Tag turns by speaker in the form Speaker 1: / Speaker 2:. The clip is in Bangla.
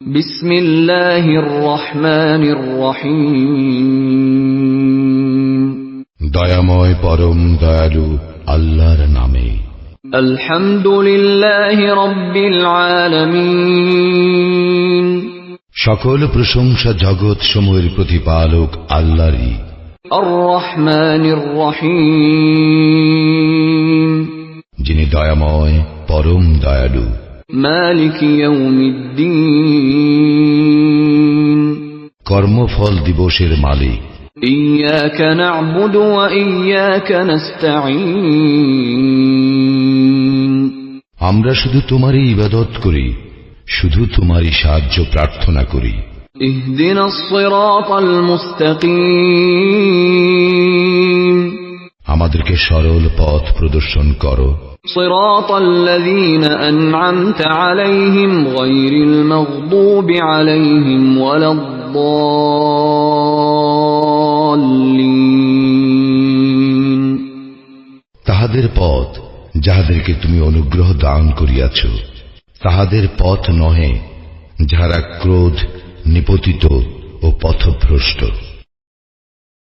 Speaker 1: বিসমিল্লাহির রহমানির রহিম।
Speaker 2: দয়াময় পরম দয়ালু আল্লাহর নামে।
Speaker 1: আলহামদুলিল্লাহি রাব্বিল আলামিন।
Speaker 2: সকল প্রশংসা জগৎ সমূহের প্রতিপালক আল্লাহরই।
Speaker 1: আর রহমানির রহিম।
Speaker 2: যিনি দয়াময় পরম দয়ালু।
Speaker 1: মালিক ইয়াউমিদ্দিন।
Speaker 2: কর্মফল দিবসের মালিক।
Speaker 1: ইয়্যাকা না'বুদু ওয়া ইয়্যাকা নাস্তাঈন।
Speaker 2: আমরা শুধু তোমারই ইবাদত করি, শুধু তোমারই সাহায্য প্রার্থনা করি।
Speaker 1: ইহদিনাস সিরাতাল মুস্তাকিম।
Speaker 2: আমাদেরকে সরল পথ প্রদর্শন করো।
Speaker 1: সিরাতাল্লাযীনা আন'আমতা আলাইহিম গায়রিল মাগদুবি আলাইহিম ওয়ালাদ-দাল্লিন।
Speaker 2: তাহাদের পথ যাহাদেরকে তুমি অনুগ্রহ দান করিয়াছ, তাহাদের পথ নহে যাহারা ক্রোধ নিপতিত ও পথভ্রষ্ট।